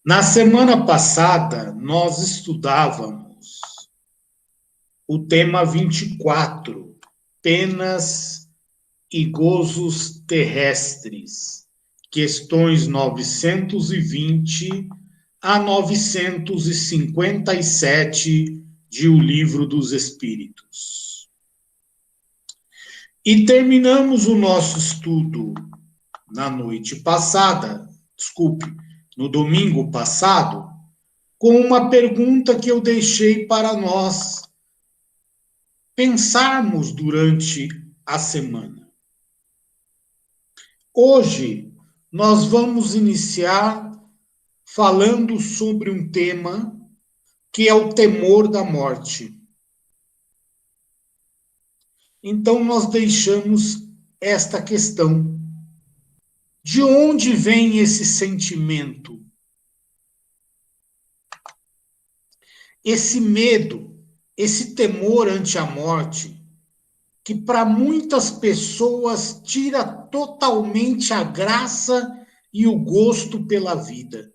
Na semana passada, nós estudávamos o tema 24, penas e gozos terrestres, questões 920 a 957 de O Livro dos Espíritos. E terminamos o nosso estudo na noite passada, no domingo passado, com uma pergunta que eu deixei para nós pensarmos durante a semana. Hoje, nós vamos iniciar falando sobre um tema que é o temor da morte. Então, nós deixamos esta questão. De onde vem esse sentimento? Esse medo, esse temor ante a morte, que para muitas pessoas tira totalmente a graça e o gosto pela vida.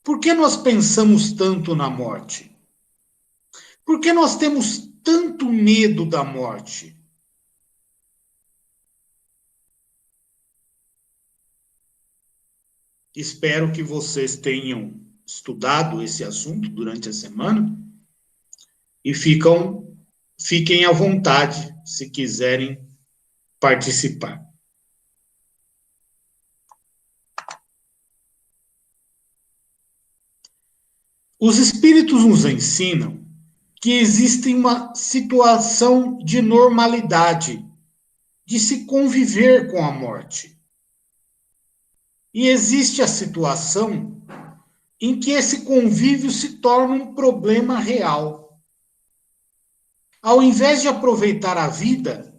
Por que nós pensamos tanto na morte? Por que nós temos tanto medo da morte? Espero que vocês tenham estudado esse assunto durante a semana e fiquem à vontade se quiserem participar. Os espíritos nos ensinam que existe uma situação de normalidade, de se conviver com a morte. E existe a situação em que esse convívio se torna um problema real. Ao invés de aproveitar a vida,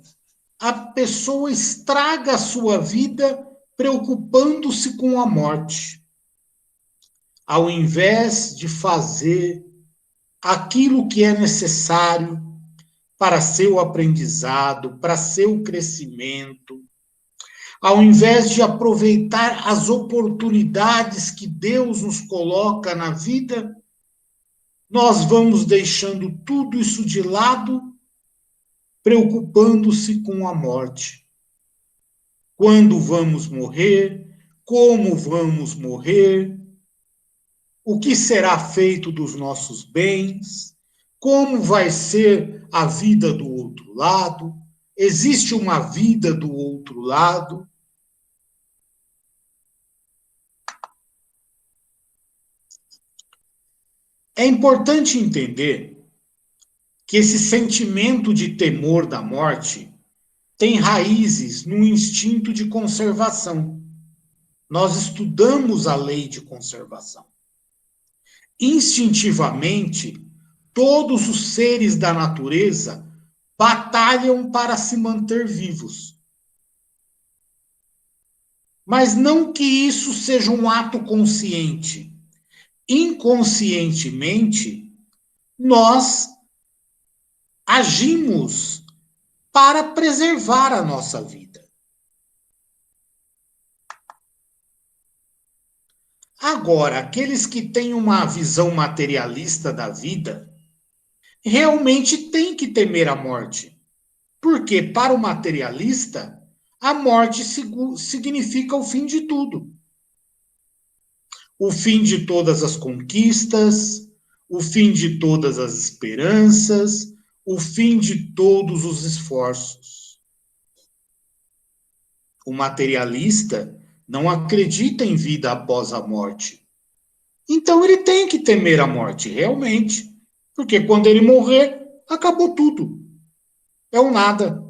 a pessoa estraga a sua vida preocupando-se com a morte. Ao invés de fazer aquilo que é necessário para seu aprendizado, para seu crescimento, ao invés de aproveitar as oportunidades que Deus nos coloca na vida, nós vamos deixando tudo isso de lado, preocupando-se com a morte. Quando vamos morrer? Como vamos morrer? O que será feito dos nossos bens? Como vai ser a vida do outro lado? Existe uma vida do outro lado? É importante entender que esse sentimento de temor da morte tem raízes no instinto de conservação. Nós estudamos a lei de conservação. Instintivamente, todos os seres da natureza batalham para se manter vivos. Mas não que isso seja um ato consciente. Inconscientemente, nós agimos para preservar a nossa vida. Agora, aqueles que têm uma visão materialista da vida, realmente têm que temer a morte. Porque, para o materialista, a morte significa o fim de tudo. O fim de todas as conquistas, o fim de todas as esperanças, o fim de todos os esforços. O materialista não acredita em vida após a morte. Então ele tem que temer a morte, realmente. Porque quando ele morrer, acabou tudo. É o nada.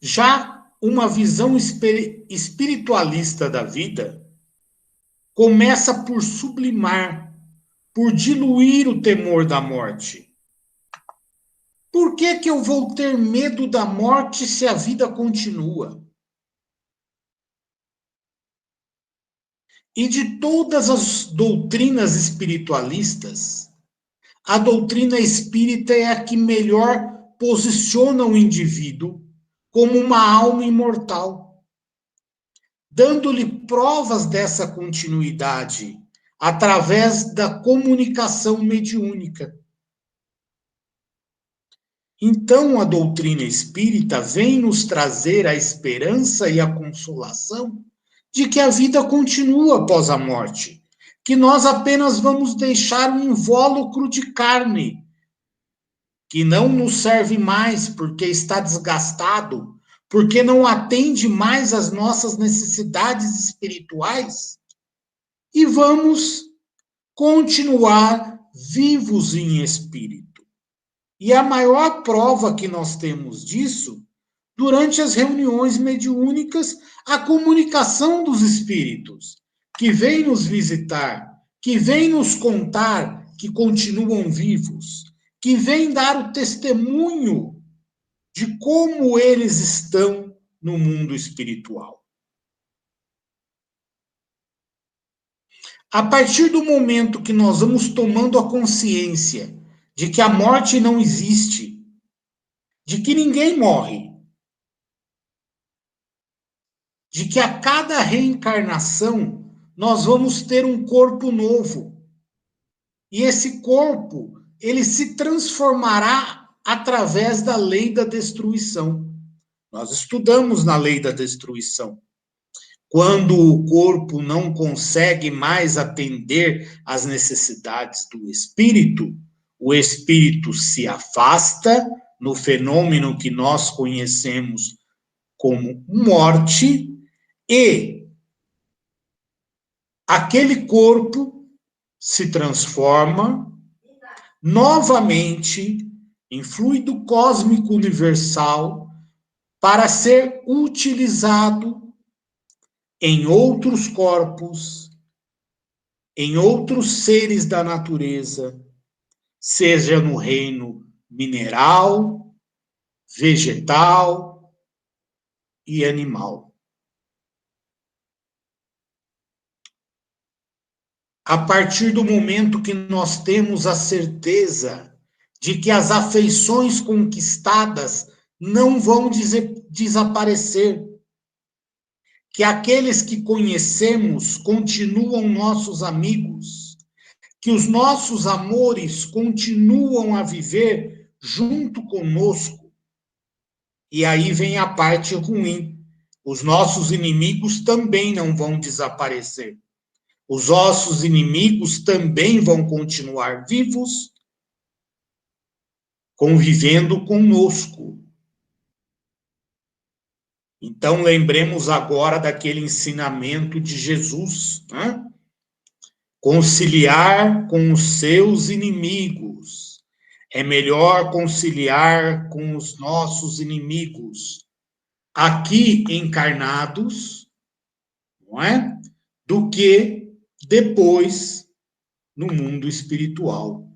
Já uma visão espiritualista da vida começa por sublimar, por diluir o temor da morte. Por que eu vou ter medo da morte se a vida continua? E de todas as doutrinas espiritualistas, a doutrina espírita é a que melhor posiciona o indivíduo como uma alma imortal, dando-lhe provas dessa continuidade através da comunicação mediúnica. Então, a doutrina espírita vem nos trazer a esperança e a consolação de que a vida continua após a morte, que nós apenas vamos deixar um invólucro de carne, que não nos serve mais porque está desgastado, porque não atende mais às nossas necessidades espirituais, e vamos continuar vivos em espírito. E a maior prova que nós temos disso, durante as reuniões mediúnicas, a comunicação dos espíritos, que vêm nos visitar, que vêm nos contar que continuam vivos, que vêm dar o testemunho de como eles estão no mundo espiritual. A partir do momento que nós vamos tomando a consciência de que a morte não existe, de que ninguém morre, de que a cada reencarnação nós vamos ter um corpo novo. E esse corpo, ele se transformará através da lei da destruição. Nós estudamos na lei da destruição. Quando o corpo não consegue mais atender às necessidades do espírito, o espírito se afasta no fenômeno que nós conhecemos como morte, e aquele corpo se transforma novamente em fluido cósmico universal para ser utilizado em outros corpos, em outros seres da natureza, seja no reino mineral, vegetal e animal. A partir do momento que nós temos a certeza de que as afeições conquistadas não vão desaparecer, que aqueles que conhecemos continuam nossos amigos, que os nossos amores continuam a viver junto conosco. E aí vem a parte ruim. Os nossos inimigos também não vão desaparecer. Os nossos inimigos também vão continuar vivos, convivendo conosco. Então, lembremos agora daquele ensinamento de Jesus, né? Conciliar com os seus inimigos. É melhor conciliar com os nossos inimigos aqui encarnados, não é? Do que depois no mundo espiritual.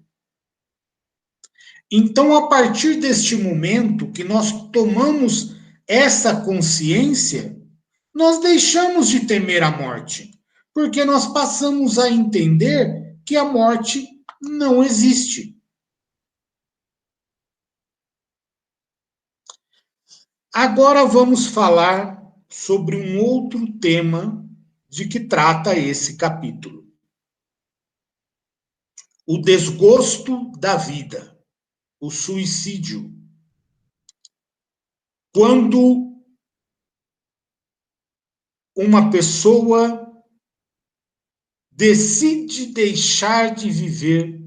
Então, a partir deste momento que nós tomamos essa consciência, nós deixamos de temer a morte, porque nós passamos a entender que a morte não existe. Agora vamos falar sobre um outro tema de que trata esse capítulo. O desgosto da vida, o suicídio. Quando uma pessoa decide deixar de viver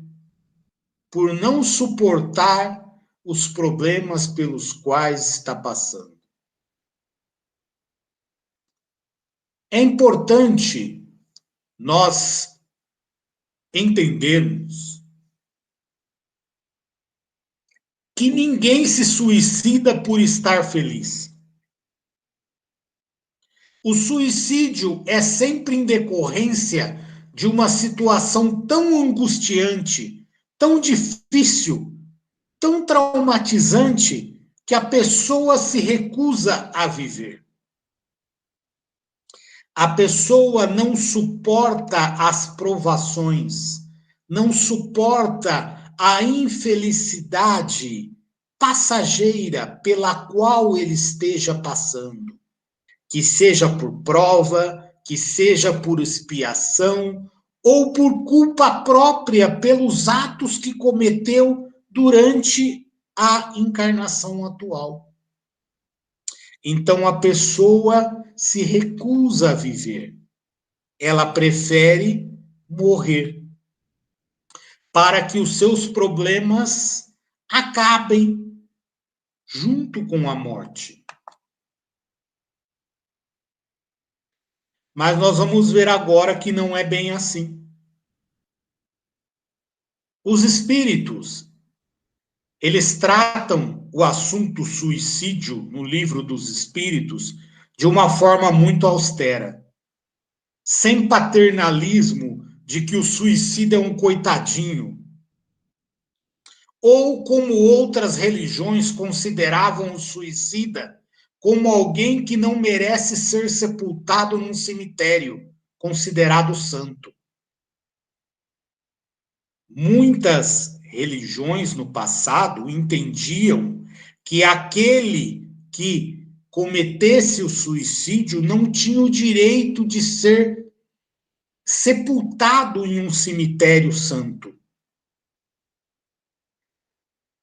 por não suportar os problemas pelos quais está passando. É importante nós entendermos que ninguém se suicida por estar feliz. O suicídio é sempre em decorrência de uma situação tão angustiante, tão difícil, tão traumatizante, que a pessoa se recusa a viver. A pessoa não suporta as provações, não suporta a infelicidade passageira pela qual ele esteja passando, que seja por prova, que seja por expiação, ou por culpa própria pelos atos que cometeu durante a encarnação atual. Então a pessoa se recusa a viver. Ela prefere morrer para que os seus problemas acabem junto com a morte. Mas nós vamos ver agora que não é bem assim. Os espíritos, eles tratam o assunto suicídio no livro dos espíritos de uma forma muito austera, sem paternalismo de que o suicida é um coitadinho, ou como outras religiões consideravam o suicida como alguém que não merece ser sepultado num cemitério, considerado santo. Muitas religiões no passado entendiam que aquele que cometesse o suicídio não tinha o direito de ser sepultado em um cemitério santo.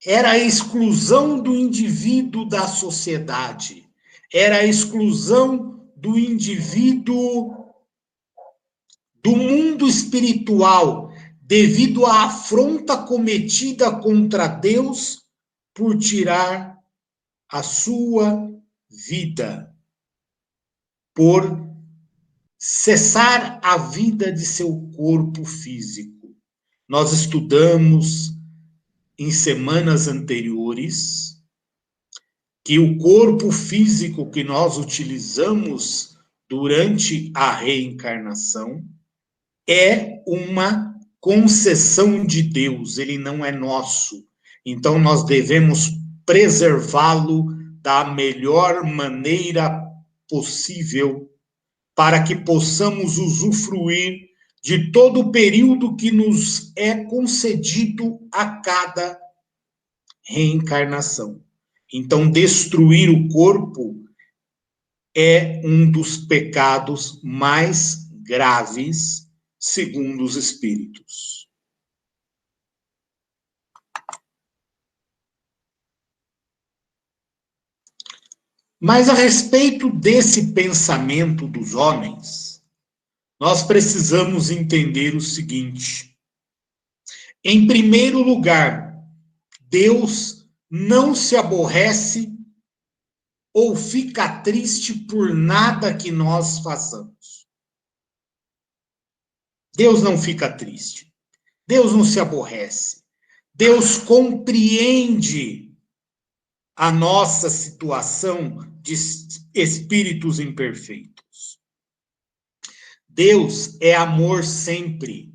Era a exclusão do indivíduo da sociedade, era a exclusão do indivíduo do mundo espiritual, devido à afronta cometida contra Deus por tirar a sua vida, por cessar a vida de seu corpo físico. Nós estudamos em semanas anteriores que o corpo físico que nós utilizamos durante a reencarnação é uma concessão de Deus, ele não é nosso. Então nós devemos preservá-lo da melhor maneira possível para que possamos usufruir de todo o período que nos é concedido a cada reencarnação. Então, destruir o corpo é um dos pecados mais graves, segundo os espíritos. Mas a respeito desse pensamento dos homens, nós precisamos entender o seguinte: em primeiro lugar, Deus não se aborrece ou fica triste por nada que nós façamos. Deus não fica triste. Deus não se aborrece. Deus compreende a nossa situação de espíritos imperfeitos. Deus é amor sempre.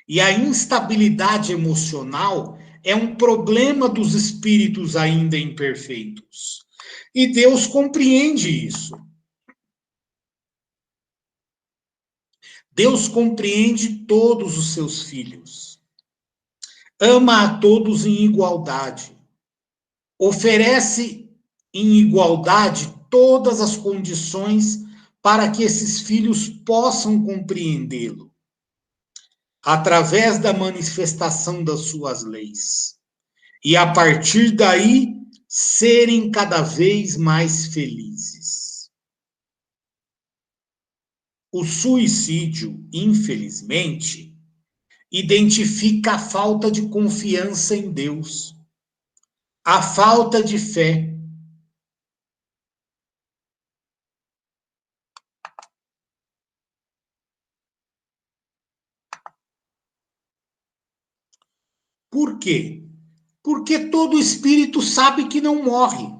E a instabilidade emocional é um problema dos espíritos ainda imperfeitos. E Deus compreende isso. Deus compreende todos os seus filhos. Ama a todos em igualdade. Oferece em igualdade todas as condições para que esses filhos possam compreendê-lo, através da manifestação das suas leis. E a partir daí, serem cada vez mais felizes. O suicídio, infelizmente, identifica a falta de confiança em Deus, a falta de fé. Por quê? Porque todo espírito sabe que não morre,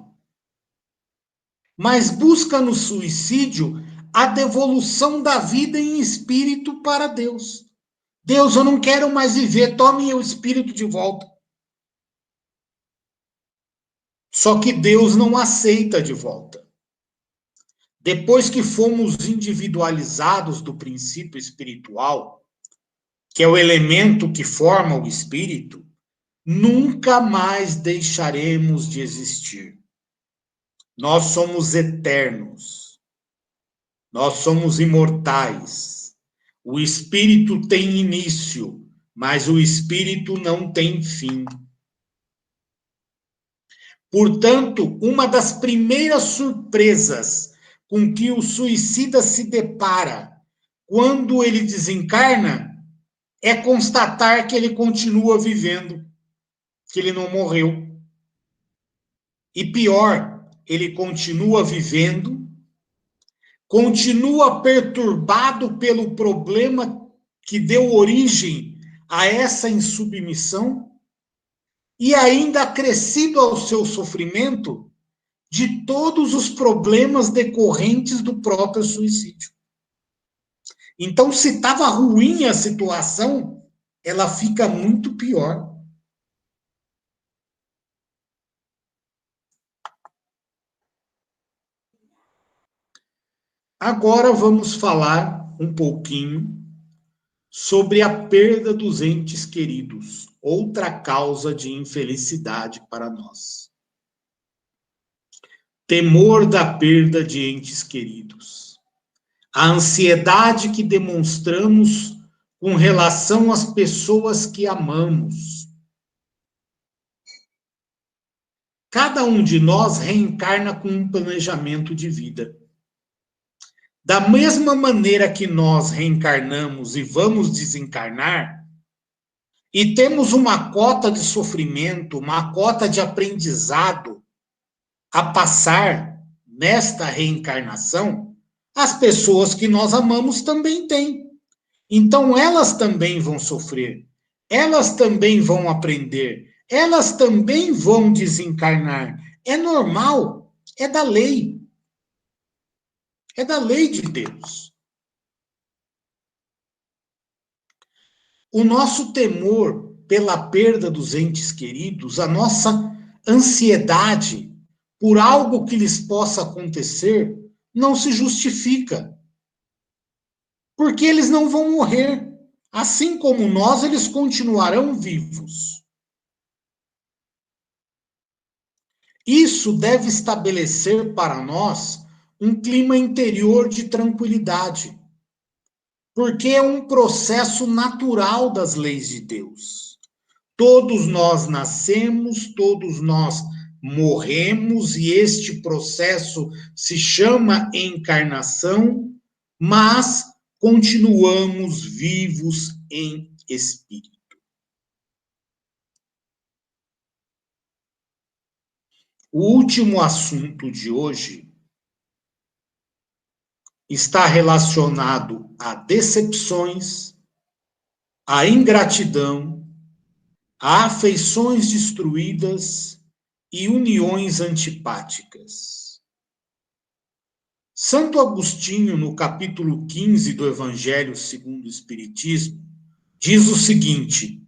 mas busca no suicídio a devolução da vida em espírito para Deus. Deus, eu não quero mais viver, tome o espírito de volta. Só que Deus não aceita de volta. Depois que fomos individualizados do princípio espiritual, que é o elemento que forma o espírito, nunca mais deixaremos de existir. Nós somos eternos. Nós somos imortais. O espírito tem início, mas o espírito não tem fim. Portanto, uma das primeiras surpresas com que o suicida se depara quando ele desencarna é constatar que ele continua vivendo, que ele não morreu. E pior, ele continua vivendo, continua perturbado pelo problema que deu origem a essa insubmissão e ainda acrescido ao seu sofrimento de todos os problemas decorrentes do próprio suicídio. Então, se estava ruim a situação, ela fica muito pior. Agora vamos falar um pouquinho sobre a perda dos entes queridos, outra causa de infelicidade para nós. Temor da perda de entes queridos. A ansiedade que demonstramos com relação às pessoas que amamos. Cada um de nós reencarna com um planejamento de vida. Da mesma maneira que nós reencarnamos e vamos desencarnar, e temos uma cota de sofrimento, uma cota de aprendizado a passar nesta reencarnação, as pessoas que nós amamos também têm. Então, elas também vão sofrer, elas também vão aprender, elas também vão desencarnar. É normal, é da lei. É da lei de Deus. O nosso temor pela perda dos entes queridos, a nossa ansiedade por algo que lhes possa acontecer, não se justifica. Porque eles não vão morrer. Assim como nós, eles continuarão vivos. Isso deve estabelecer para nós um clima interior de tranquilidade, porque é um processo natural das leis de Deus. Todos nós nascemos, todos nós morremos, e este processo se chama encarnação, mas continuamos vivos em espírito. O último assunto de hoje está relacionado a decepções, a ingratidão, a afeições destruídas e uniões antipáticas. Santo Agostinho, no capítulo 15 do Evangelho segundo o Espiritismo, diz o seguinte: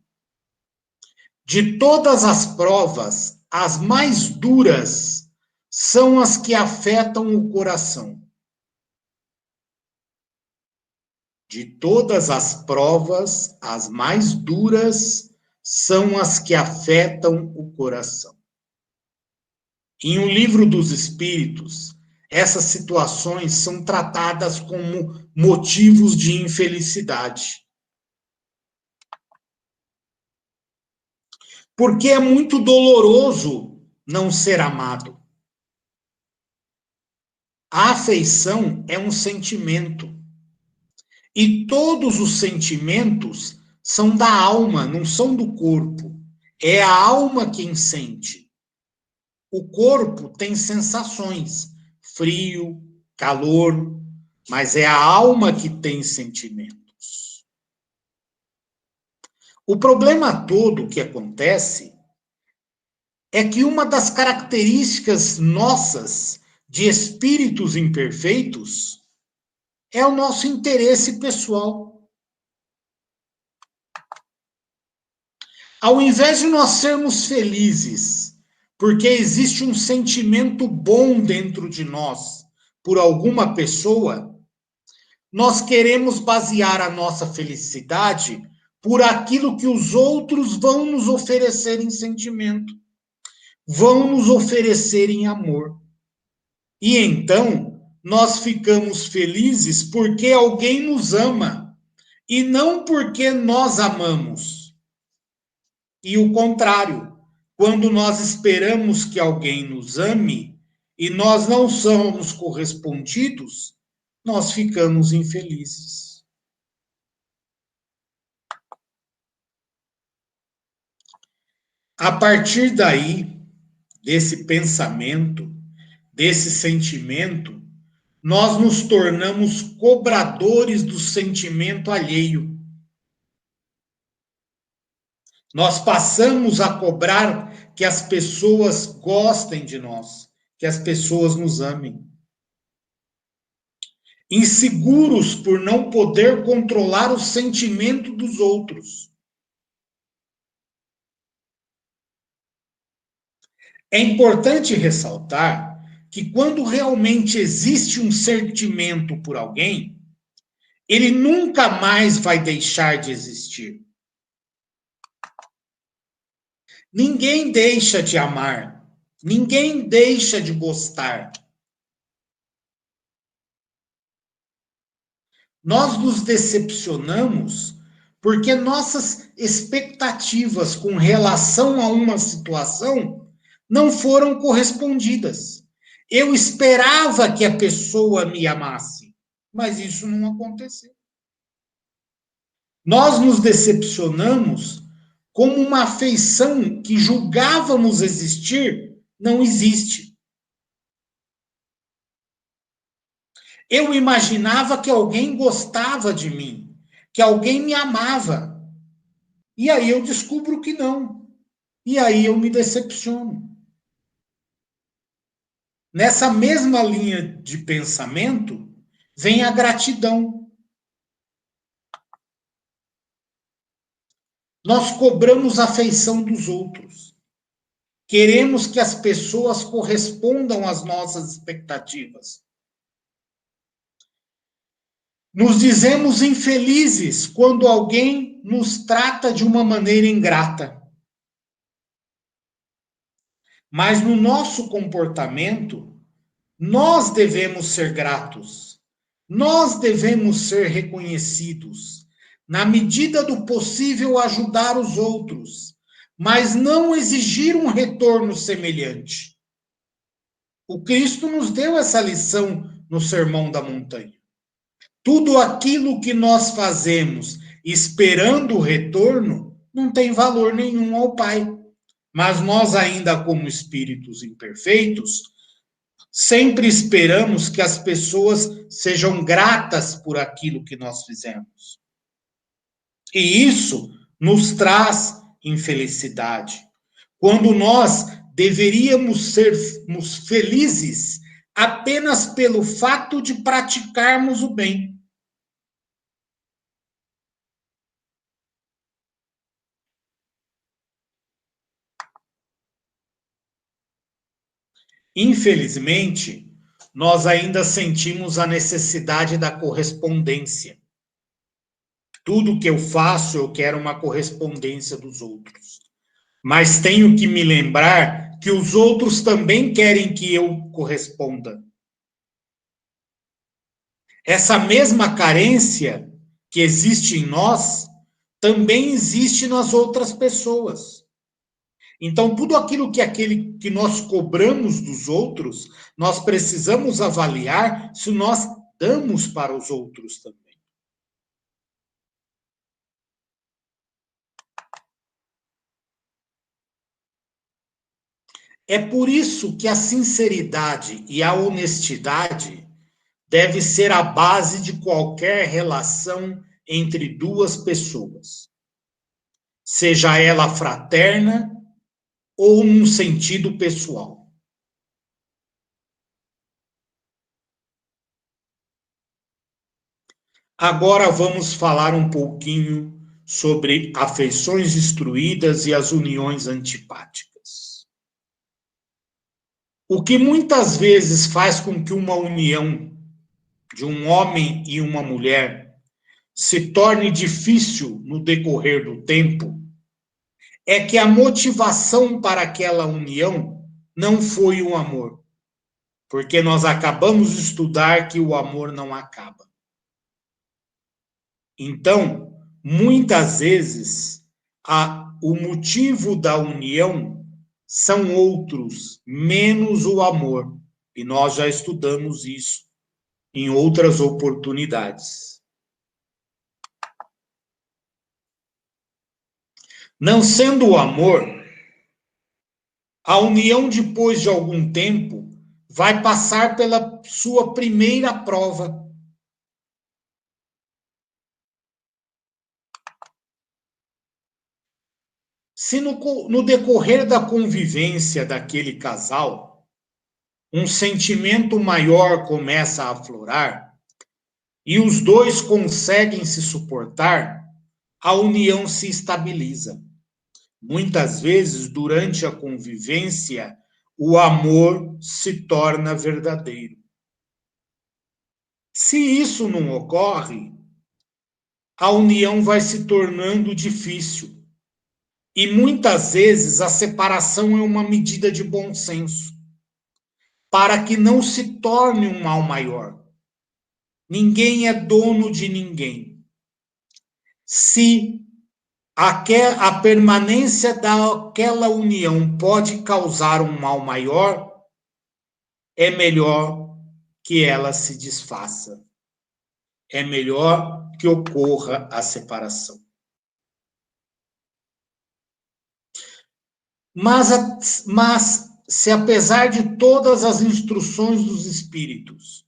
de todas as provas, as mais duras são as que afetam o coração. De todas as provas, as mais duras são as que afetam o coração. Em O Livro dos Espíritos, essas situações são tratadas como motivos de infelicidade. Porque é muito doloroso não ser amado. A afeição é um sentimento. E todos os sentimentos são da alma, não são do corpo. É a alma quem sente. O corpo tem sensações, frio, calor, mas é a alma que tem sentimentos. O problema todo que acontece é que uma das características nossas de espíritos imperfeitos é o nosso interesse pessoal. Ao invés de nós sermos felizes, porque existe um sentimento bom dentro de nós por alguma pessoa, nós queremos basear a nossa felicidade por aquilo que os outros vão nos oferecer em sentimento, vão nos oferecer em amor. E então, nós ficamos felizes porque alguém nos ama e não porque nós amamos. E o contrário, quando nós esperamos que alguém nos ame e nós não somos correspondidos, nós ficamos infelizes. A partir daí, desse pensamento, desse sentimento, nós nos tornamos cobradores do sentimento alheio. Nós passamos a cobrar que as pessoas gostem de nós, que as pessoas nos amem. Inseguros por não poder controlar o sentimento dos outros. É importante ressaltar que quando realmente existe um sentimento por alguém, ele nunca mais vai deixar de existir. Ninguém deixa de amar, ninguém deixa de gostar. Nós nos decepcionamos porque nossas expectativas com relação a uma situação não foram correspondidas. Eu esperava que a pessoa me amasse, mas isso não aconteceu. Nós nos decepcionamos como uma afeição que julgávamos existir não existe. Eu imaginava que alguém gostava de mim, que alguém me amava. E aí eu descubro que não. E aí eu me decepciono. Nessa mesma linha de pensamento, vem a gratidão. Nós cobramos a afeição dos outros. Queremos que as pessoas correspondam às nossas expectativas. Nos dizemos infelizes quando alguém nos trata de uma maneira ingrata. Mas no nosso comportamento, nós devemos ser gratos. Nós devemos ser reconhecidos. Na medida do possível, ajudar os outros, mas não exigir um retorno semelhante. O Cristo nos deu essa lição no Sermão da Montanha. Tudo aquilo que nós fazemos esperando o retorno não tem valor nenhum ao Pai. Mas nós, ainda como espíritos imperfeitos, sempre esperamos que as pessoas sejam gratas por aquilo que nós fizemos. E isso nos traz infelicidade. Quando nós deveríamos sermos felizes apenas pelo fato de praticarmos o bem. Infelizmente, nós ainda sentimos a necessidade da correspondência. Tudo que eu faço, eu quero uma correspondência dos outros. Mas tenho que me lembrar que os outros também querem que eu corresponda. Essa mesma carência que existe em nós também existe nas outras pessoas. Então, tudo aquilo que nós cobramos dos outros, nós precisamos avaliar se nós damos para os outros também. É por isso que a sinceridade e a honestidade deve ser a base de qualquer relação entre duas pessoas, seja ela fraterna ou num sentido pessoal. Agora vamos falar um pouquinho sobre afeições destruídas e as uniões antipáticas. O que muitas vezes faz com que uma união de um homem e uma mulher se torne difícil no decorrer do tempo é que a motivação para aquela união não foi o amor, porque nós acabamos de estudar que o amor não acaba. Então, muitas vezes, o motivo da união são outros, menos o amor. E nós já estudamos isso em outras oportunidades. Não sendo o amor, a união, depois de algum tempo, vai passar pela sua primeira prova. Se no decorrer da convivência daquele casal, um sentimento maior começa a aflorar e os dois conseguem se suportar, a união se estabiliza. Muitas vezes, durante a convivência, o amor se torna verdadeiro. Se isso não ocorre, a união vai se tornando difícil. E muitas vezes a separação é uma medida de bom senso, para que não se torne um mal maior. Ninguém é dono de ninguém. Se a permanência daquela união pode causar um mal maior, é melhor que ela se desfaça. É melhor que ocorra a separação. Mas se apesar de todas as instruções dos espíritos,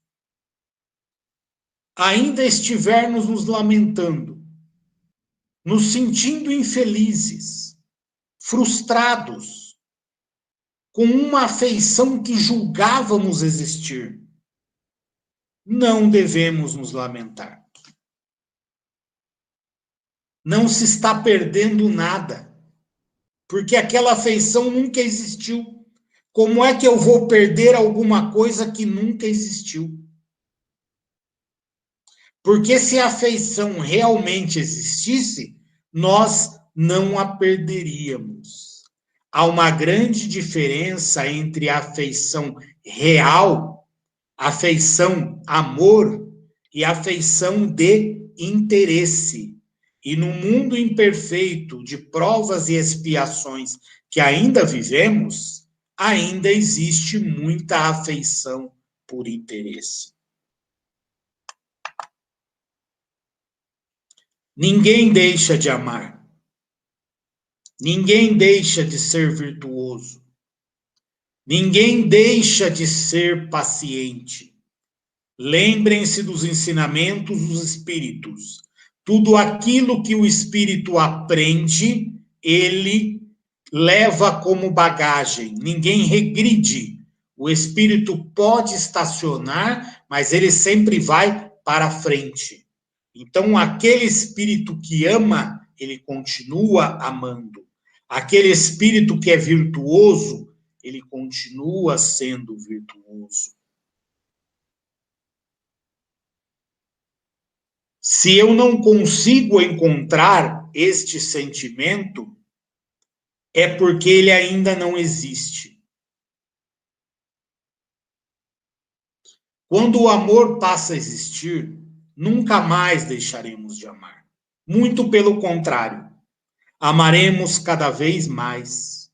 ainda estivermos nos lamentando, nos sentindo infelizes, frustrados, com uma afeição que julgávamos existir, não devemos nos lamentar. Não se está perdendo nada, porque aquela afeição nunca existiu. Como é que eu vou perder alguma coisa que nunca existiu? Porque se a afeição realmente existisse, nós não a perderíamos. Há uma grande diferença entre a afeição real, afeição amor, e afeição de interesse. E no mundo imperfeito de provas e expiações que ainda vivemos, ainda existe muita afeição por interesse. Ninguém deixa de amar. Ninguém deixa de ser virtuoso. Ninguém deixa de ser paciente. Lembrem-se dos ensinamentos dos espíritos. Tudo aquilo que o espírito aprende, ele leva como bagagem. Ninguém regride. O espírito pode estacionar, mas ele sempre vai para frente. Então, aquele espírito que ama, ele continua amando. Aquele espírito que é virtuoso, ele continua sendo virtuoso. Se eu não consigo encontrar este sentimento, é porque ele ainda não existe. Quando o amor passa a existir, nunca mais deixaremos de amar. Muito pelo contrário, amaremos cada vez mais.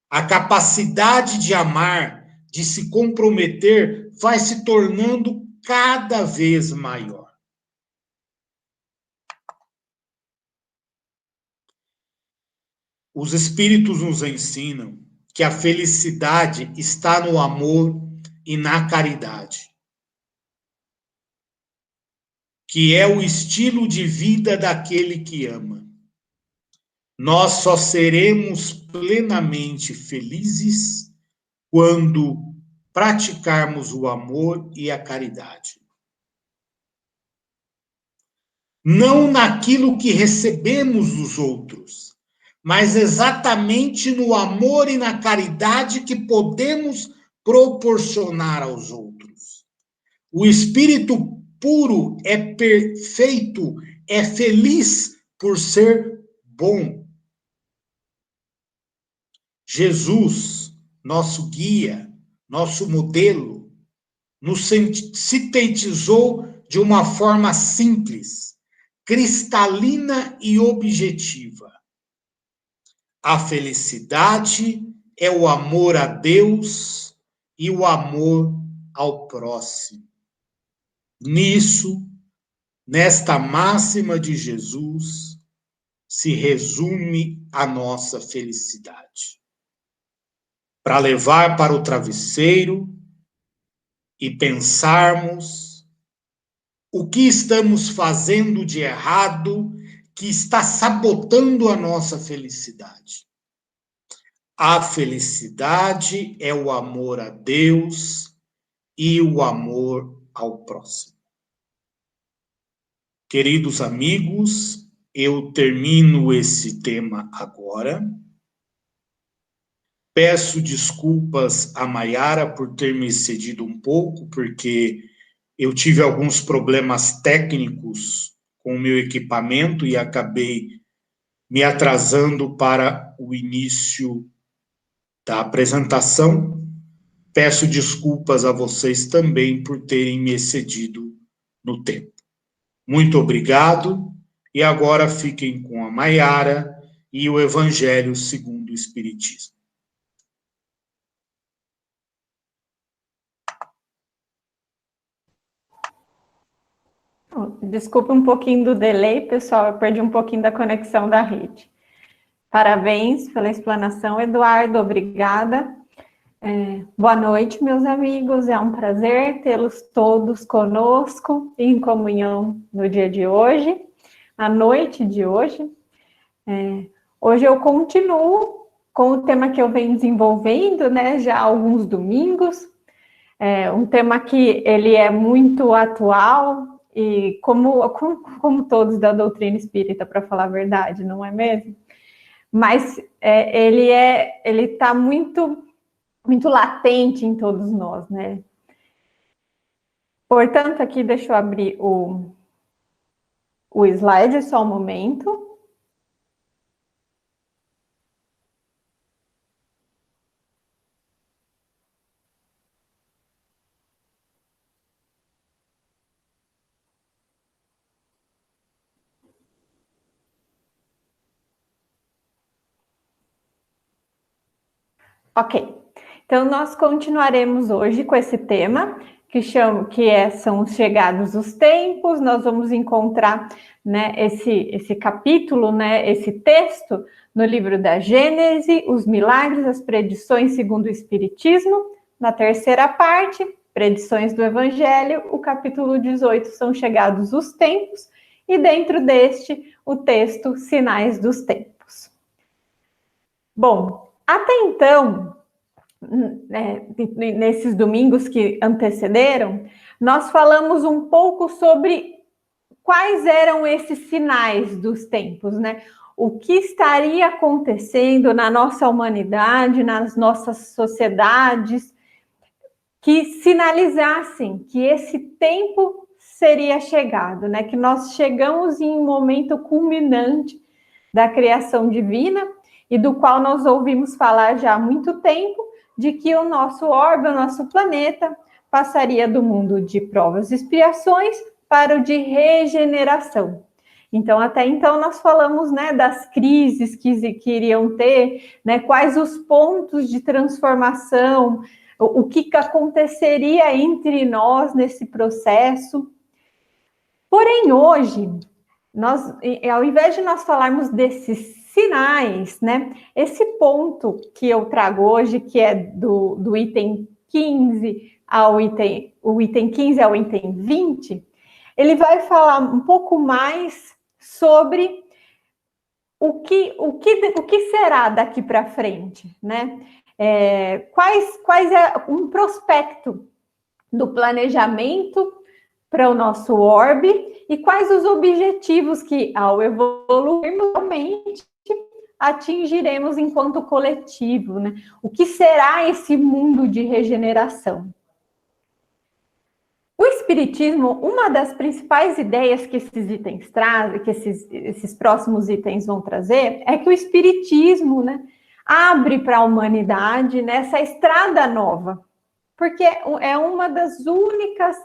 A capacidade de amar, de se comprometer, vai se tornando cada vez maior. Os espíritos nos ensinam que a felicidade está no amor e na caridade, que é o estilo de vida daquele que ama. Nós só seremos plenamente felizes quando praticarmos o amor e a caridade. Não naquilo que recebemos dos outros, mas exatamente no amor e na caridade que podemos proporcionar aos outros. O espírito puro é perfeito é feliz por ser bom. Jesus, nosso guia, nosso modelo, nos sintetizou de uma forma simples, cristalina e objetiva. A felicidade é o amor a Deus e o amor ao próximo. Nisso, nesta máxima de Jesus, se resume a nossa felicidade. Para levar para o travesseiro e pensarmos o que estamos fazendo de errado que está sabotando a nossa felicidade. A felicidade é o amor a Deus e o amor ao próximo. Queridos amigos, eu termino esse tema agora. Peço desculpas a Maiara por ter me excedido um pouco, porque eu tive alguns problemas técnicos com o meu equipamento e acabei me atrasando para o início da apresentação. Peço desculpas a vocês também por terem me excedido no tempo. Muito obrigado, e agora fiquem com a Maiara e o Evangelho segundo o Espiritismo. Desculpe um pouquinho do delay, pessoal, eu perdi um pouquinho da conexão da rede. Parabéns pela explanação, Eduardo, obrigada. Boa noite, meus amigos, é um prazer tê-los todos conosco em comunhão no dia de hoje, na noite de hoje. Hoje eu continuo com o tema que eu venho desenvolvendo, né, já há alguns domingos, um tema que ele é muito atual, e como todos da doutrina espírita, para falar a verdade, não é mesmo? Mas ele está muito latente em todos nós, né? Portanto, aqui deixa eu abrir o slide só um momento. Ok, então nós continuaremos hoje com esse tema, são os chegados os tempos. Nós vamos encontrar, né, esse capítulo, né, esse texto, no livro da Gênese, os milagres, as predições segundo o Espiritismo, na terceira parte, predições do Evangelho, o capítulo 18, são chegados os tempos, e dentro deste, o texto Sinais dos Tempos. Bom, até então, nesses domingos que antecederam, nós falamos um pouco sobre quais eram esses sinais dos tempos, né? O que estaria acontecendo na nossa humanidade, nas nossas sociedades, que sinalizassem que esse tempo seria chegado, né? Que nós chegamos em um momento culminante da criação divina, e do qual nós ouvimos falar já há muito tempo, de que o nosso orbe, o nosso planeta, passaria do mundo de provas e expiações para o de regeneração. Então, até então, nós falamos, né, das crises que iriam ter, né, quais os pontos de transformação, o que aconteceria entre nós nesse processo. Porém, hoje, ao invés de nós falarmos desses sinais, né, esse ponto que eu trago hoje, que é do item 15 o item 15 ao item 20, ele vai falar um pouco mais sobre o que será daqui para frente, né? Quais é um prospecto do planejamento para o nosso orbe, e quais os objetivos que, ao evoluirmos, realmente atingiremos enquanto coletivo, né? O que será esse mundo de regeneração? O Espiritismo, uma das principais ideias que esses itens trazem, que esses próximos itens vão trazer, é que o Espiritismo, né, abre para a humanidade nessa estrada nova, porque é uma das únicas,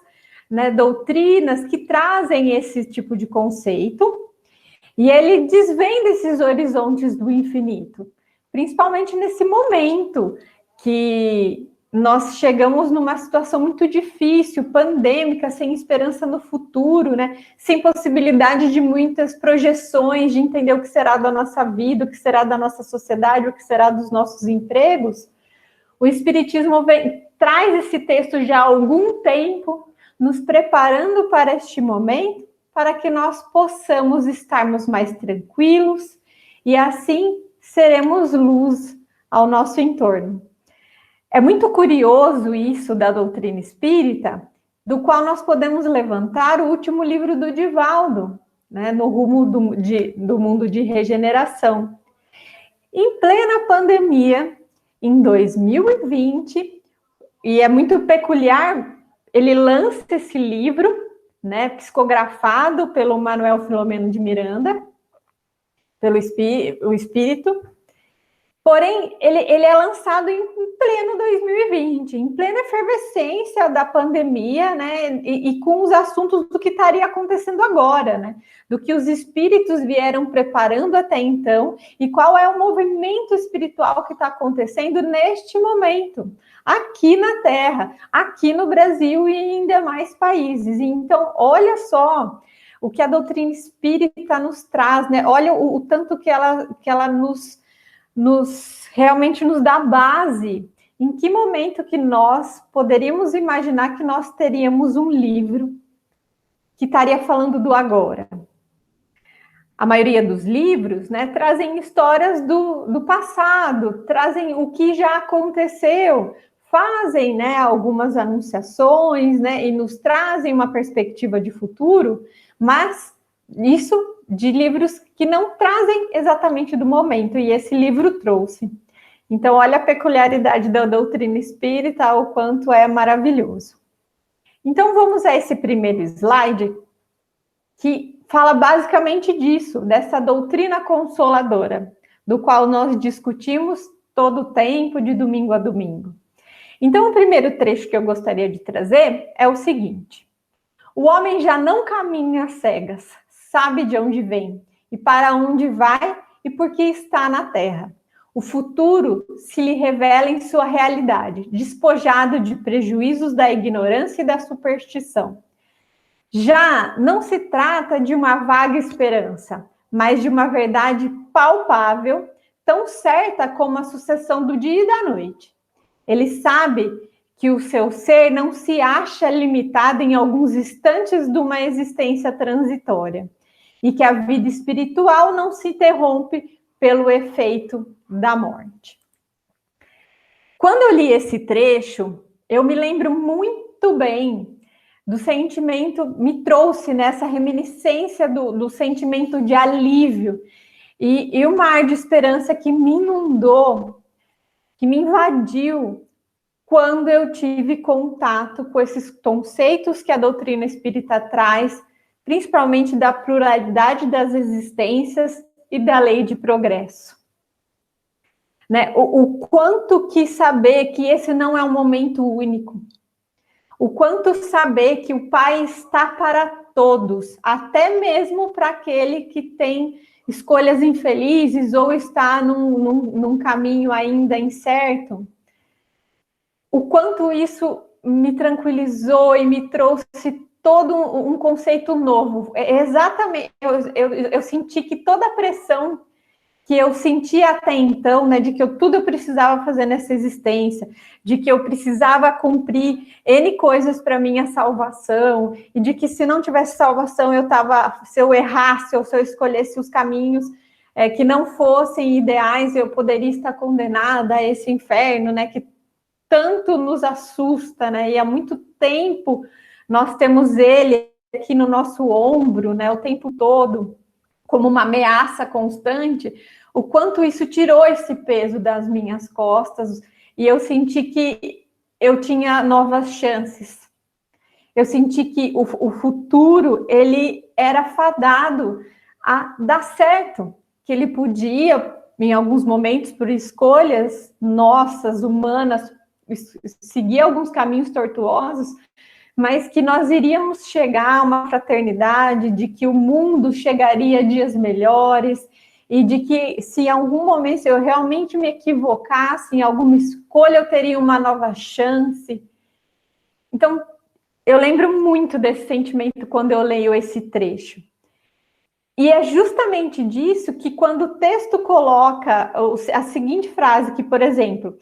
né, doutrinas que trazem esse tipo de conceito, e ele desvenda esses horizontes do infinito, principalmente nesse momento que nós chegamos numa situação muito difícil, pandêmica, sem esperança no futuro, né? Sem possibilidade de muitas projeções, de entender o que será da nossa vida, o que será da nossa sociedade, o que será dos nossos empregos. O Espiritismo traz esse texto já há algum tempo, nos preparando para este momento, para que nós possamos estarmos mais tranquilos e assim seremos luz ao nosso entorno. É muito curioso isso da doutrina espírita, do qual nós podemos levantar o último livro do Divaldo, né, no rumo do mundo de regeneração. Em plena pandemia, em 2020, e é muito peculiar, ele lança esse livro, né, psicografado pelo Manuel Filomeno de Miranda, pelo Espírito. Porém, ele é lançado em pleno 2020, em plena efervescência da pandemia, né? E com os assuntos do que estaria acontecendo agora, né? Do que os espíritos vieram preparando até então e qual é o movimento espiritual que está acontecendo neste momento, aqui na Terra, aqui no Brasil e em demais países. Então, olha só o que a doutrina espírita nos traz, né? Olha o tanto que ela realmente nos dá base. Em que momento que nós poderíamos imaginar que nós teríamos um livro que estaria falando do agora? A maioria dos livros, né, trazem histórias do passado, trazem o que já aconteceu, fazem, né, algumas anunciações, né, e nos trazem uma perspectiva de futuro, mas isso de livros que não trazem exatamente do momento, e esse livro trouxe. Então, olha a peculiaridade da doutrina espírita, o quanto é maravilhoso. Então, vamos a esse primeiro slide, que fala basicamente disso, dessa doutrina consoladora, do qual nós discutimos todo o tempo, de domingo a domingo. Então, o primeiro trecho que eu gostaria de trazer é o seguinte: o homem já não caminha às cegas, sabe de onde vem e para onde vai e por que está na terra. O futuro se lhe revela em sua realidade, despojado de prejuízos da ignorância e da superstição. Já não se trata de uma vaga esperança, mas de uma verdade palpável, tão certa como a sucessão do dia e da noite. Ele sabe que o seu ser não se acha limitado em alguns instantes de uma existência transitória e que a vida espiritual não se interrompe pelo efeito da morte. Quando eu li esse trecho, eu me lembro muito bem do sentimento, me trouxe nessa reminiscência do sentimento de alívio e o mar de esperança que me inundou, que me invadiu, quando eu tive contato com esses conceitos que a doutrina espírita traz, principalmente da pluralidade das existências e da lei de progresso. Né? O quanto que saber que esse não é um momento único, o quanto saber que o Pai está para todos, até mesmo para aquele que tem escolhas infelizes ou está num caminho ainda incerto. O quanto isso me tranquilizou e me trouxe todo um conceito novo. Exatamente, eu senti que toda a pressão que eu sentia até então, né, de que tudo eu precisava fazer nessa existência, de que eu precisava cumprir N coisas para minha salvação, e de que se não tivesse salvação, se eu errasse ou se eu escolhesse os caminhos que não fossem ideais, eu poderia estar condenada a esse inferno, né, que tanto nos assusta, né, e há muito tempo nós temos ele aqui no nosso ombro, né, o tempo todo, como uma ameaça constante. O quanto isso tirou esse peso das minhas costas, e eu senti que eu tinha novas chances. Eu senti que o futuro, ele era fadado a dar certo, que ele podia, em alguns momentos, por escolhas nossas, humanas, seguir alguns caminhos tortuosos, mas que nós iríamos chegar a uma fraternidade, de que o mundo chegaria a dias melhores, e de que se em algum momento eu realmente me equivocasse em alguma escolha, eu teria uma nova chance. Então, eu lembro muito desse sentimento quando eu leio esse trecho. E é justamente disso que quando o texto coloca a seguinte frase, que, por exemplo,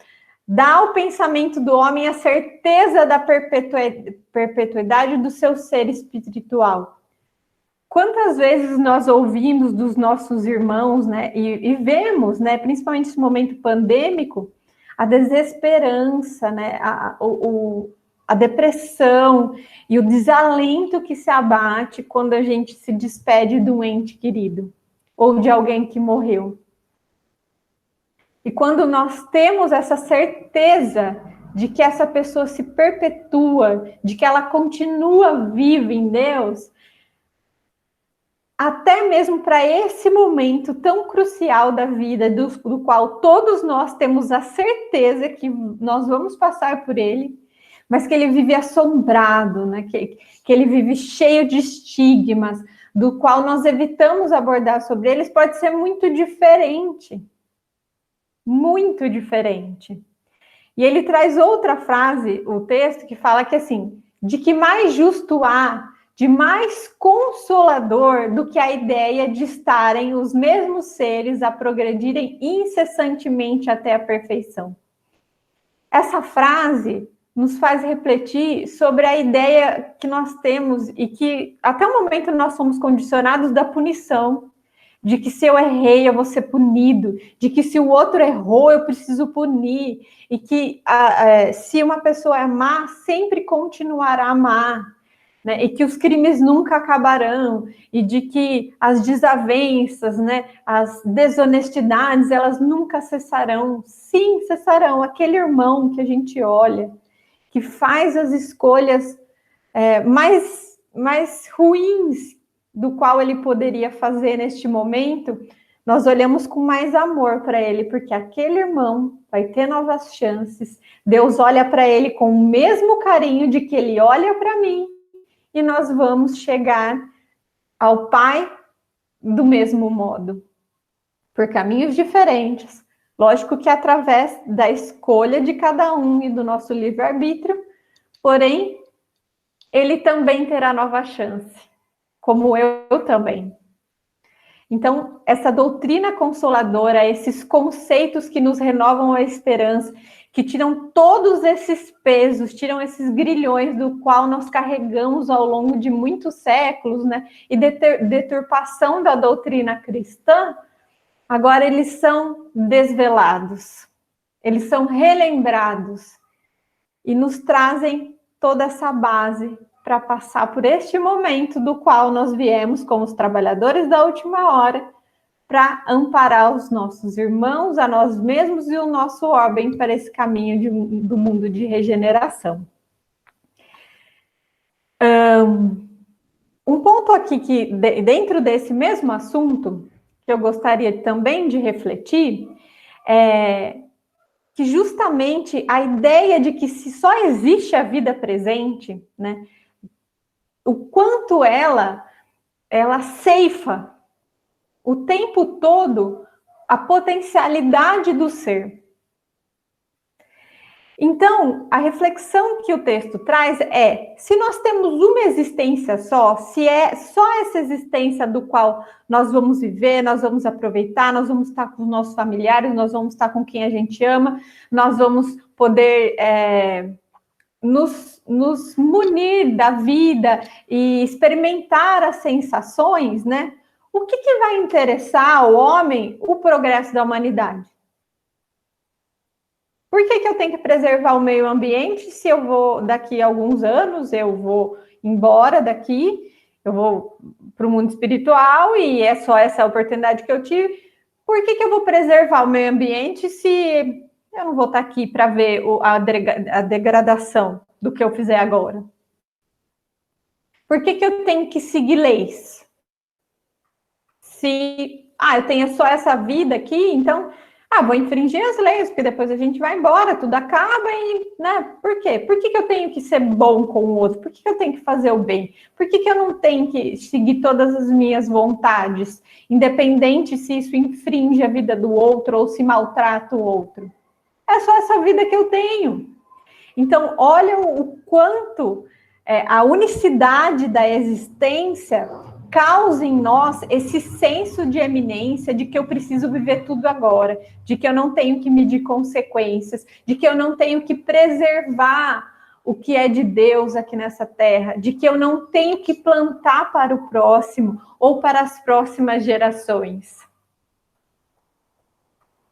dá ao pensamento do homem a certeza da perpetuidade do seu ser espiritual. Quantas vezes nós ouvimos dos nossos irmãos, né, e vemos, né, principalmente nesse momento pandêmico, a desesperança, né, a depressão e o desalento que se abate quando a gente se despede de um ente querido ou de alguém que morreu. E quando nós temos essa certeza de que essa pessoa se perpetua, de que ela continua viva em Deus, até mesmo para esse momento tão crucial da vida, do qual todos nós temos a certeza que nós vamos passar por ele, mas que ele vive assombrado, né? que ele vive cheio de estigmas, do qual nós evitamos abordar sobre eles, pode ser muito diferente. Muito diferente. E ele traz outra frase, o texto, que fala que assim, de que mais justo há, de mais consolador do que a ideia de estarem os mesmos seres a progredirem incessantemente até a perfeição. Essa frase nos faz refletir sobre a ideia que nós temos e que até o momento nós somos condicionados da punição, de que se eu errei eu vou ser punido, de que se o outro errou eu preciso punir, e que se uma pessoa é má, sempre continuará má. Né, e que os crimes nunca acabarão, e de que as desavenças, né, as desonestidades, elas nunca cessarão. Sim, cessarão. Aquele irmão que a gente olha, que faz as escolhas mais ruins do qual ele poderia fazer neste momento, nós olhamos com mais amor para ele, porque aquele irmão vai ter novas chances. Deus olha para ele com o mesmo carinho de que ele olha para mim, e nós vamos chegar ao Pai do mesmo modo, por caminhos diferentes. Lógico que através da escolha de cada um e do nosso livre-arbítrio, porém, ele também terá nova chance, como eu também. Então, essa doutrina consoladora, esses conceitos que nos renovam a esperança, que tiram todos esses pesos, tiram esses grilhões do qual nós carregamos ao longo de muitos séculos, né? E deturpação da doutrina cristã, agora eles são desvelados, eles são relembrados e nos trazem toda essa base para passar por este momento do qual nós viemos como os trabalhadores da última hora, para amparar os nossos irmãos, a nós mesmos e o nosso ordem para esse caminho do mundo de regeneração. Um ponto aqui que, dentro desse mesmo assunto, que eu gostaria também de refletir, é que justamente a ideia de que se só existe a vida presente, né, o quanto ela ceifa o tempo todo a potencialidade do ser. Então, a reflexão que o texto traz é, se nós temos uma existência só, se é só essa existência do qual nós vamos viver, nós vamos aproveitar, nós vamos estar com os nossos familiares, nós vamos estar com quem a gente ama, nós vamos poder nos munir da vida e experimentar as sensações, né? O que vai interessar ao homem o progresso da humanidade? Por que eu tenho que preservar o meio ambiente se eu vou, daqui a alguns anos, eu vou embora daqui, eu vou para o mundo espiritual e é só essa oportunidade que eu tive? Por que eu vou preservar o meio ambiente se eu não vou estar aqui para ver a degradação do que eu fizer agora? Por que eu tenho que seguir leis? Se eu tenho só essa vida aqui, então vou infringir as leis, porque depois a gente vai embora, tudo acaba e, né? Por quê? Por que eu tenho que ser bom com o outro? Por que eu tenho que fazer o bem? Por que eu não tenho que seguir todas as minhas vontades, independente se isso infringe a vida do outro ou se maltrata o outro? É só essa vida que eu tenho. Então, olha o quanto a unicidade da existência causa em nós esse senso de eminência, de que eu preciso viver tudo agora, de que eu não tenho que medir consequências, de que eu não tenho que preservar o que é de Deus aqui nessa terra, de que eu não tenho que plantar para o próximo ou para as próximas gerações.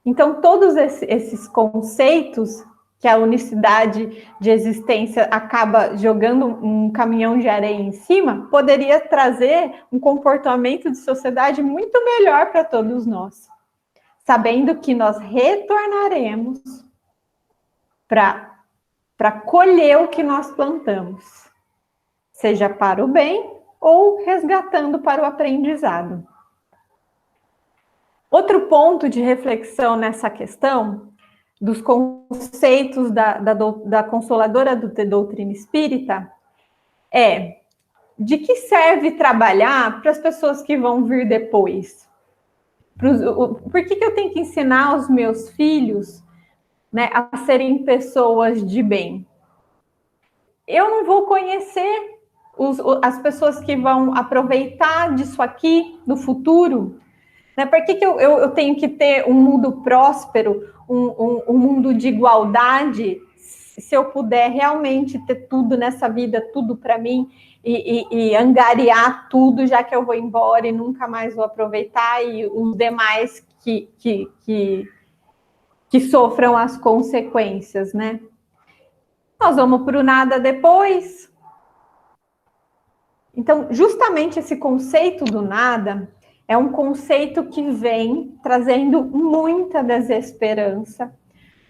Então, todos esses conceitos que a unicidade de existência acaba jogando um caminhão de areia em cima, poderia trazer um comportamento de sociedade muito melhor para todos nós, sabendo que nós retornaremos para colher o que nós plantamos, seja para o bem ou resgatando para o aprendizado. Outro ponto de reflexão nessa questão dos conceitos da Consoladora do Doutrina Espírita é: de que serve trabalhar para as pessoas que vão vir depois? Por que eu tenho que ensinar os meus filhos, né, a serem pessoas de bem? Eu não vou conhecer as pessoas que vão aproveitar disso aqui no futuro. Né? Por que eu tenho que ter um mundo próspero, um mundo de igualdade, se eu puder realmente ter tudo nessa vida, tudo para mim, e angariar tudo, já que eu vou embora e nunca mais vou aproveitar, e os demais que sofram as consequências, né? Nós vamos para o nada depois. Então, justamente esse conceito do nada é um conceito que vem trazendo muita desesperança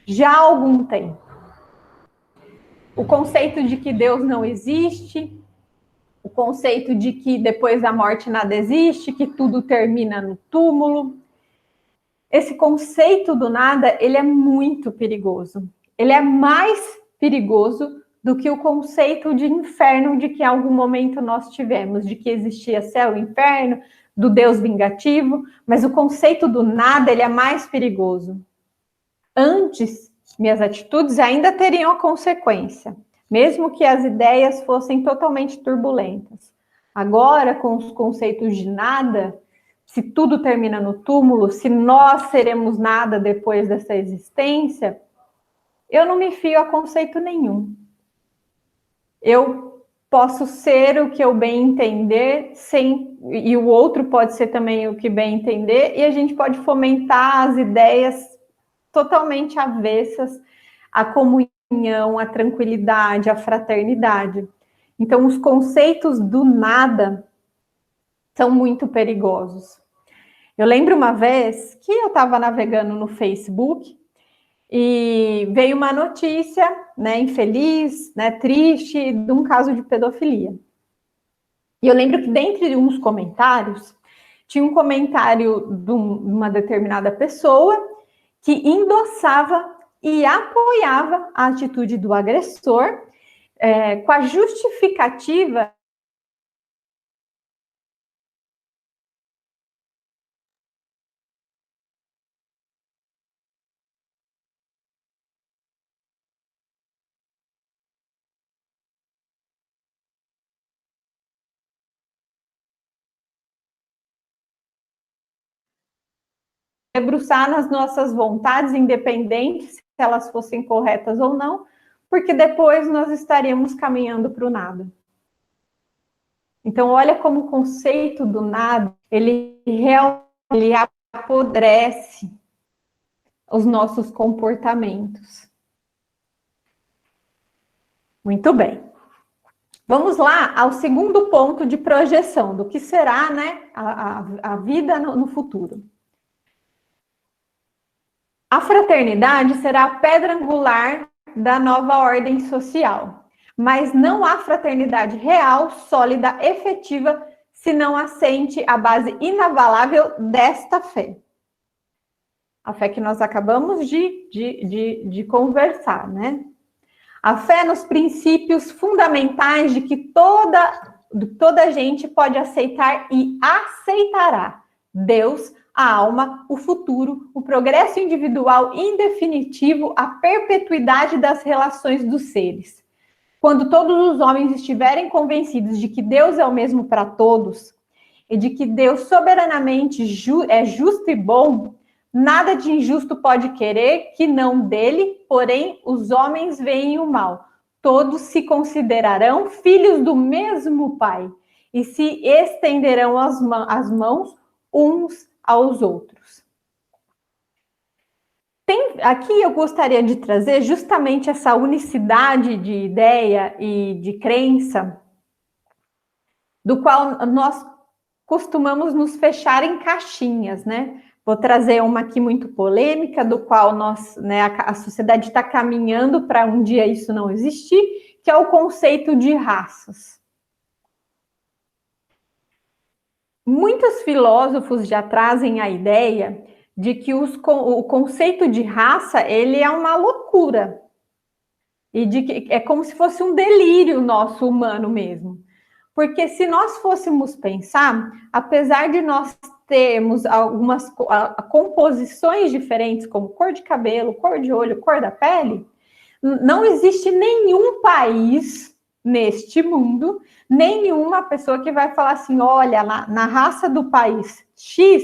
já há algum tempo. O conceito de que Deus não existe, o conceito de que depois da morte nada existe, que tudo termina no túmulo. Esse conceito do nada, ele é muito perigoso. Ele é mais perigoso do que o conceito de inferno de que em algum momento nós tivemos, de que existia céu e inferno, do Deus vingativo, mas o conceito do nada, ele é mais perigoso. Antes, minhas atitudes ainda teriam a consequência, mesmo que as ideias fossem totalmente turbulentas. Agora, com os conceitos de nada, se tudo termina no túmulo, se nós seremos nada depois dessa existência, eu não me fio a conceito nenhum. Eu posso ser o que eu bem entender, e o outro pode ser também o que bem entender, e a gente pode fomentar as ideias totalmente avessas à comunhão, à tranquilidade, à fraternidade. Então, os conceitos do nada são muito perigosos. Eu lembro uma vez que eu estava navegando no Facebook e veio uma notícia, né, infeliz, né, triste, de um caso de pedofilia. E eu lembro que dentre uns comentários, tinha um comentário de uma determinada pessoa que endossava e apoiava a atitude do agressor, com a justificativa debruçar nas nossas vontades, independente se elas fossem corretas ou não, porque depois nós estaríamos caminhando para o nada. Então, olha como o conceito do nada, ele apodrece os nossos comportamentos. Muito bem. Vamos lá ao segundo ponto de projeção, do que será, né, a vida no futuro. A fraternidade será a pedra angular da nova ordem social. mas não há fraternidade real, sólida, efetiva, se não assente a base inabalável desta fé. A fé que nós acabamos de conversar, né? A fé nos princípios fundamentais de que toda gente pode aceitar e aceitará Deus, a alma, o futuro, o progresso individual indefinitivo, a perpetuidade das relações dos seres. Quando todos os homens estiverem convencidos de que Deus é o mesmo para todos e de que Deus soberanamente é justo e bom, nada de injusto pode querer que não dele, porém os homens veem o mal. Todos se considerarão filhos do mesmo Pai e se estenderão as mãos uns aos outros. Aqui eu gostaria de trazer justamente essa unicidade de ideia e de crença, do qual nós costumamos nos fechar em caixinhas, né? Vou trazer uma aqui muito polêmica, do qual a sociedade está caminhando para um dia isso não existir, que é o conceito de raças. Muitos filósofos já trazem a ideia de que o conceito de raça ele é uma loucura e de que é como se fosse um delírio nosso humano mesmo. Porque se nós fôssemos pensar, apesar de nós termos algumas composições diferentes, como cor de cabelo, cor de olho, cor da pele, não existe nenhum país neste mundo, nenhuma pessoa que vai falar assim, olha, na raça do país X,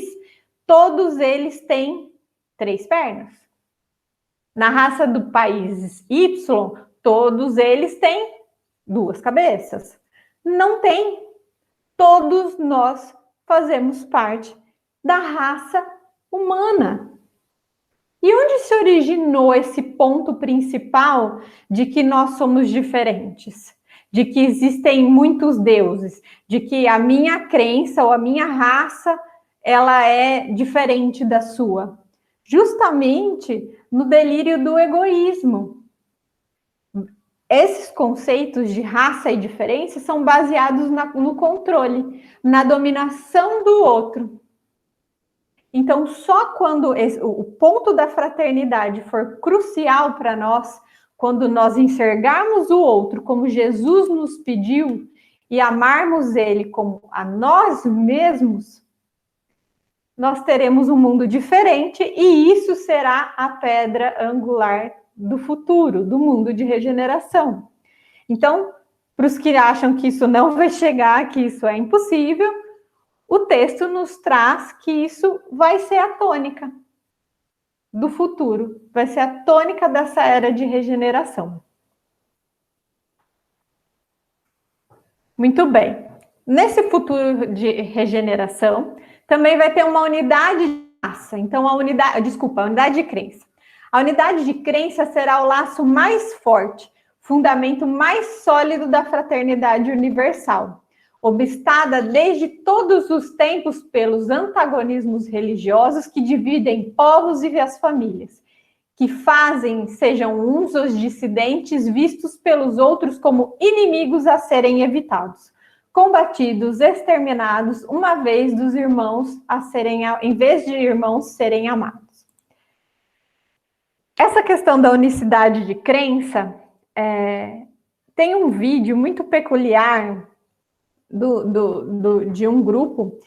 todos eles têm 3 pernas. Na raça do país Y, todos eles têm 2 cabeças. Não tem. Todos nós fazemos parte da raça humana. E onde se originou esse ponto principal de que nós somos diferentes? De que existem muitos deuses? De que a minha crença ou a minha raça ela é diferente da sua? Justamente no delírio do egoísmo. Esses conceitos de raça e diferença são baseados no controle, na dominação do outro. Então, só quando o ponto da fraternidade for crucial para nós, quando nós enxergarmos o outro como Jesus nos pediu e amarmos ele como a nós mesmos, nós teremos um mundo diferente e isso será a pedra angular do futuro, do mundo de regeneração. Então, para os que acham que isso não vai chegar, que isso é impossível, o texto nos traz que isso vai ser a tônica do futuro, vai ser a tônica dessa era de regeneração. Muito bem. Nesse futuro de regeneração, também vai ter uma unidade de raça. Então, a unidade de crença. A unidade de crença será o laço mais forte, fundamento mais sólido da fraternidade universal, obstada desde todos os tempos pelos antagonismos religiosos que dividem povos e as famílias, que fazem sejam uns os dissidentes vistos pelos outros como inimigos a serem evitados, combatidos, exterminados, uma vez dos irmãos em vez de irmãos serem amados. Essa questão da unicidade de crença tem um vídeo muito peculiar de um grupo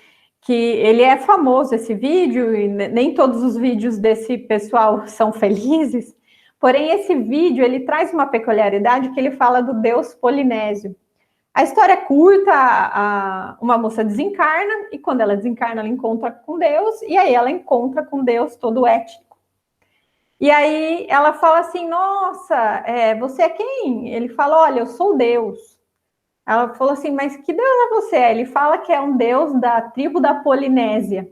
que ele é famoso, esse vídeo, e nem todos os vídeos desse pessoal são felizes, porém esse vídeo ele traz uma peculiaridade que ele fala do deus polinésio. A história é curta, uma moça desencarna, e quando ela desencarna, ela encontra com Deus, e aí ela encontra com Deus todo étnico. E aí ela fala assim, nossa, você é quem? Ele fala, olha, eu sou Deus. Ela falou assim, mas que Deus é você? Ele fala que é um Deus da tribo da Polinésia.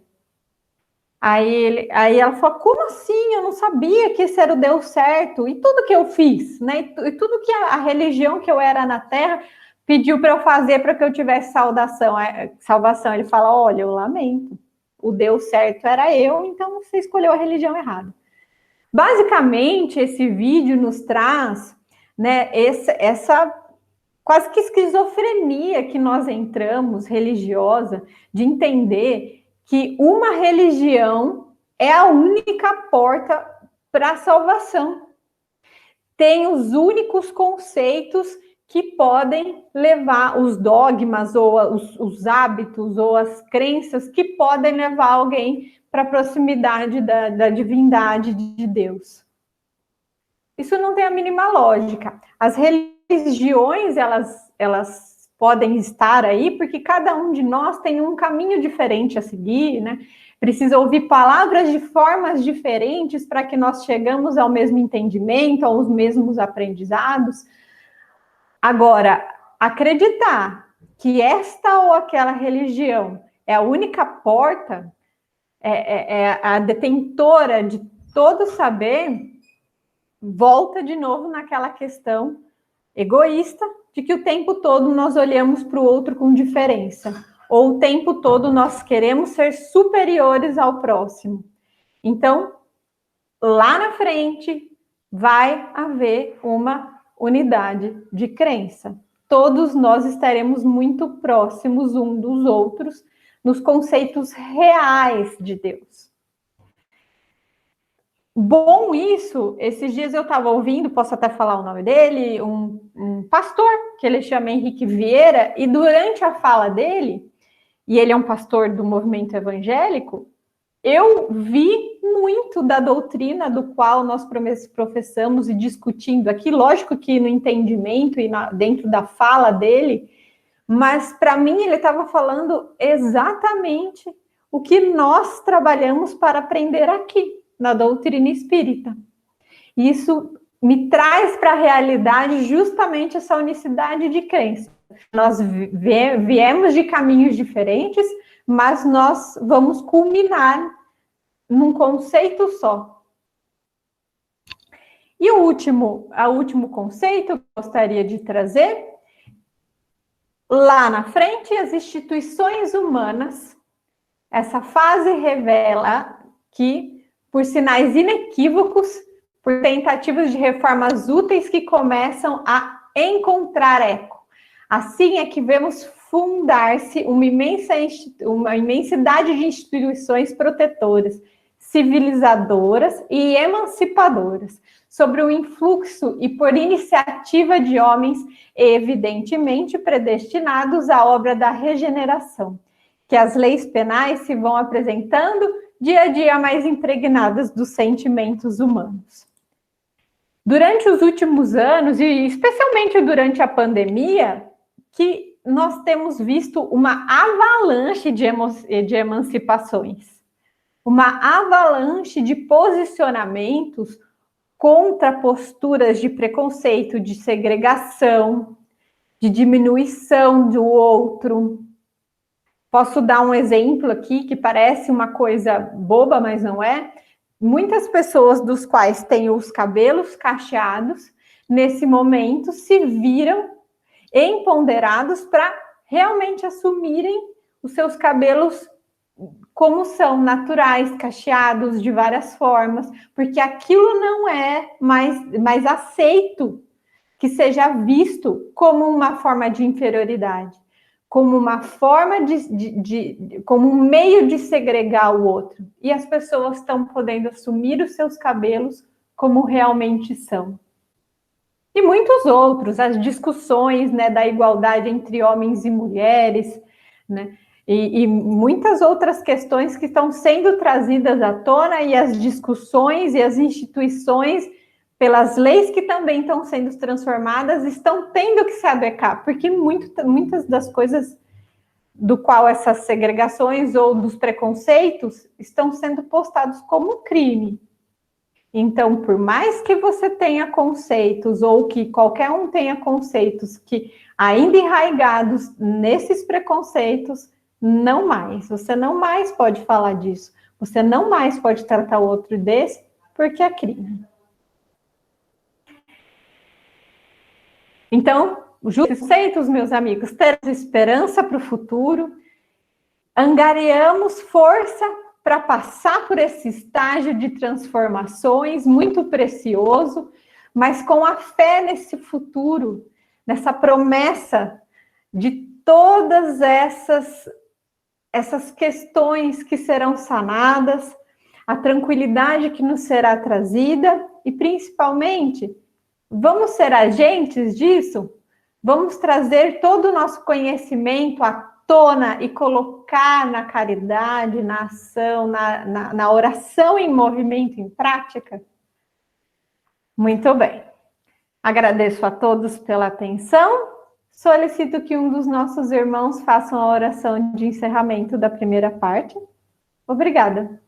Aí ela falou, como assim? Eu não sabia que esse era o Deus certo. E tudo que eu fiz, né? E tudo que a religião que eu era na Terra pediu para eu fazer para que eu tivesse salvação. Ele fala, olha, eu lamento. O Deus certo era eu, então você escolheu a religião errada. Basicamente, esse vídeo nos traz, né, quase que esquizofrenia que nós entramos, religiosa, de entender que uma religião é a única porta para a salvação. Tem os únicos conceitos que podem levar os dogmas, ou os hábitos, ou as crenças que podem levar alguém para a proximidade da divindade de Deus. Isso não tem a mínima lógica. As religiões, elas podem estar aí, porque cada um de nós tem um caminho diferente a seguir, né? Precisa ouvir palavras de formas diferentes para que nós chegamos ao mesmo entendimento, aos mesmos aprendizados. Agora, acreditar que esta ou aquela religião é a única porta, é a detentora de todo saber, volta de novo naquela questão egoísta de que o tempo todo nós olhamos para o outro com diferença, ou o tempo todo nós queremos ser superiores ao próximo. Então, lá na frente, vai haver uma unidade de crença. Todos nós estaremos muito próximos um dos outros nos conceitos reais de Deus. Bom isso, esses dias eu estava ouvindo, posso até falar o nome dele, um pastor, que ele chama Henrique Vieira, e durante a fala dele, e ele é um pastor do movimento evangélico, eu vi muito da doutrina do qual nós professamos e discutindo aqui, lógico que no entendimento e dentro da fala dele, mas para mim ele estava falando exatamente o que nós trabalhamos para aprender aqui, na doutrina espírita. Isso me traz para a realidade justamente essa unicidade de crença. Nós viemos de caminhos diferentes, mas nós vamos culminar num conceito só. E o último conceito que eu gostaria de trazer, lá na frente, as instituições humanas, essa fase revela que, por sinais inequívocos, por tentativas de reformas úteis que começam a encontrar eco. Assim é que vemos fundar-se uma imensidade de instituições protetoras, civilizadoras e emancipadoras, sobre o influxo e por iniciativa de homens evidentemente predestinados à obra da regeneração, que as leis penais se vão apresentando dia a dia mais impregnadas dos sentimentos humanos. Durante os últimos anos, e especialmente durante a pandemia, que nós temos visto uma avalanche de emancipações, uma avalanche de posicionamentos contra posturas de preconceito, de segregação, de diminuição do outro. Posso dar um exemplo aqui que parece uma coisa boba, mas não é. Muitas pessoas dos quais têm os cabelos cacheados, nesse momento, se viram empoderados para realmente assumirem os seus cabelos como são, naturais, cacheados de várias formas, porque aquilo não é mais aceito que seja visto como uma forma de inferioridade, como uma forma como um meio de segregar o outro. E as pessoas estão podendo assumir os seus cabelos como realmente são. E muitos outros, as discussões, né, da igualdade entre homens e mulheres, né, e muitas outras questões que estão sendo trazidas à tona, e as discussões e as instituições, pelas leis que também estão sendo transformadas, estão tendo que se adequar, porque muitas das coisas do qual essas segregações ou dos preconceitos estão sendo postados como crime. Então, por mais que você tenha conceitos, ou que qualquer um tenha conceitos que ainda enraigados nesses preconceitos, não mais. Você não mais pode falar disso. Você não mais pode tratar o outro desse, porque é crime. Então, conceitos, meus amigos, termos esperança para o futuro, angariamos força para passar por esse estágio de transformações muito precioso, mas com a fé nesse futuro, nessa promessa de todas essas questões que serão sanadas, a tranquilidade que nos será trazida e, principalmente, vamos ser agentes disso? Vamos trazer todo o nosso conhecimento à tona e colocar na caridade, na ação, na oração em movimento, em prática? Muito bem. Agradeço a todos pela atenção. Solicito que um dos nossos irmãos faça a oração de encerramento da primeira parte. Obrigada.